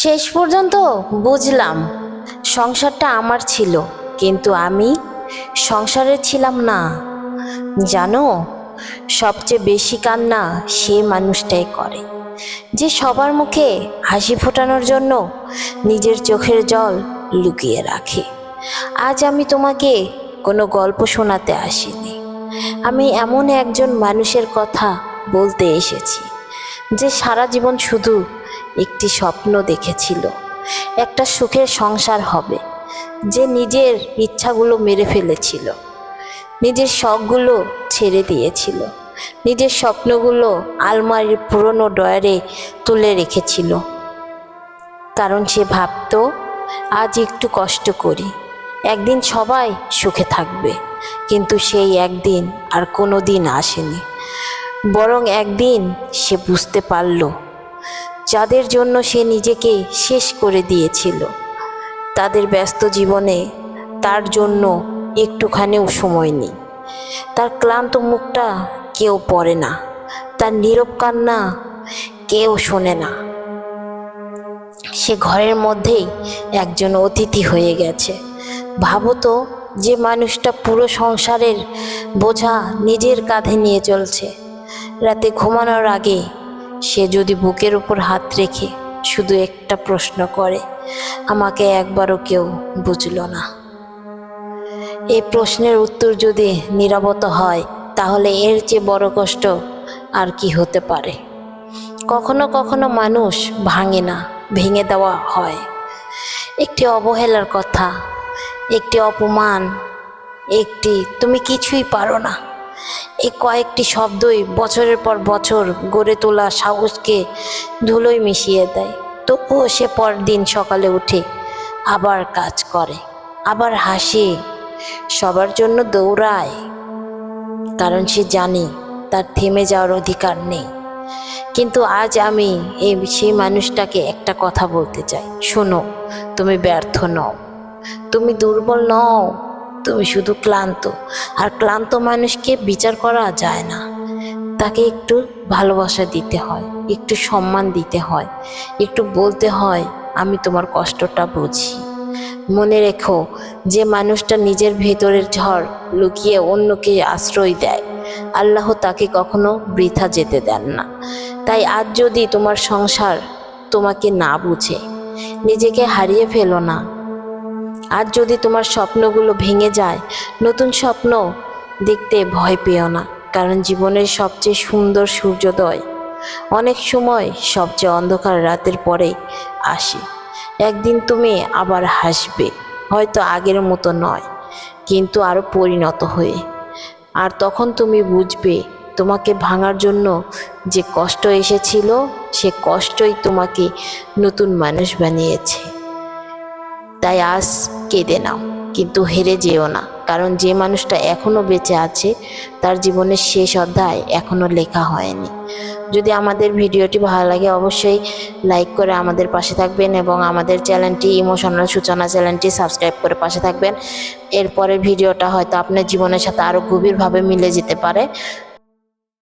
শেষ পর্যন্ত বুঝলাম সংসারটা আমার ছিল, কিন্তু আমি সংসারে ছিলাম না। জানো, সবচেয়ে বেশি কান্না সে মানুষটাই করে যে সবার মুখে হাসি ফোটানোর জন্য নিজের চোখের জল লুকিয়ে রাখে। আজ আমি তোমাকে কোনো গল্প শোনাতে আসিনি, আমি এমন একজন মানুষের কথা বলতে এসেছি যে সারা জীবন শুধু একটি স্বপ্ন দেখেছিল, একটা সুখের সংসার হবে। যে নিজের ইচ্ছাগুলো মেরে ফেলেছিল, নিজের শখগুলো ছেড়ে দিয়েছিল, নিজের স্বপ্নগুলো আলমারির পুরনো ডয়ারে তুলে রেখেছিল, কারণ সে ভাবতো আজ একটু কষ্ট করি, একদিন সবাই সুখে থাকবে। কিন্তু সেই একদিন আর কোনো দিন আসেনি। বরং একদিন সে বুঝতে পারল যাদের জন্য সে নিজেকে শেষ করে দিয়েছিল, তাদের ব্যস্ত জীবনে তার জন্য একটুখানিও সময় নেই। তার ক্লান্ত মুখটা কেউ পড়ে না, তার নীরব কান্না কেউ শোনে না। সে ঘরের মধ্যেই একজন অতিথি হয়ে গেছে। ভাবো তো, যে মানুষটা পুরো সংসারের বোঝা নিজের কাঁধে নিয়ে চলছে, রাতে ঘুমানোর আগে সে যদি বুকের উপর হাত রেখে শুধু একটা প্রশ্ন করে, আমাকে একবারও কেউ বুঝলো না। এই প্রশ্নের উত্তর যদি নীরবতা হয়, তাহলে এর চেয়ে বড় কষ্ট আর কি হতে পারে। কখনো কখনো মানুষ ভাঙে না, ভেঙে দেওয়া হয়। একটি অবহেলার কথা, একটি অপমান, একটি তুমি কিছুই পারো না, এই কয়েকটি শব্দই বছরের পর বছর গড়ে তোলা সাহসকে ধুলোয় মিশিয়ে দেয়। তবুও সে পরদিন সকালে উঠে আবার কাজ করে, আবার হাসে, সবার জন্য দৌড়ায়, কারণ সে জানে তার থেমে যাওয়ার অধিকার নেই। কিন্তু আজ আমি সেই মানুষটাকে একটা কথা বলতে চাই, শোনো, তুমি ব্যর্থ নও, তুমি দুর্বল নও, তুমি শুধু ক্লান্ত। আর ক্লান্ত মানুষকে বিচার করা যায় না, তাকে একটু ভালোবাসা দিতে হয়, একটু সম্মান দিতে হয়, একটু বলতে হয় আমি তোমার কষ্টটা বুঝি। মনে রেখো, যে মানুষটা নিজের ভেতরের ঝড় লুকিয়ে অন্যকে আশ্রয় দেয়, আল্লাহ তাকে কখনো বৃথা যেতে দেন না। তাই আজ যদি তোমার সংসার তোমাকে না বুঝে, নিজেকে হারিয়ে ফেলো না। আজ যদি তোমার স্বপ্নগুলো ভেঙে যায়, নতুন স্বপ্ন দেখতে ভয় পেও না, কারণ জীবনের সবচেয়ে সুন্দর সূর্যোদয় অনেক সময় সবচেয়ে অন্ধকার রাতের পরে আসে। একদিন তুমি আবার হাসবে, হয়তো আগের মতো নয়, কিন্তু আরও পরিণত হয়ে। আর তখন তুমি বুঝবে তোমাকে ভাঙার জন্য যে কষ্ট এসেছিল, সে কষ্টই তোমাকে নতুন মানুষ বানিয়েছে। তাই আজ কেঁদে নাও, কিন্তু হেরে যেও না, কারণ যে মানুষটা এখনো বেঁচে আছে, তার জীবনের শেষ অধ্যায় এখনো লেখা হয়নি। যদি আমাদের ভিডিওটি ভালো লাগে, অবশ্যই লাইক করে আমাদের পাশে থাকবেন এবং আমাদের চ্যানেলটি ইমোশনাল সূচনা চ্যানেলটি সাবস্ক্রাইব করে পাশে থাকবেন। এরপরের ভিডিওটা হয়তো আপনার জীবনের সাথে আরও গভীরভাবে মিলে যেতে পারে।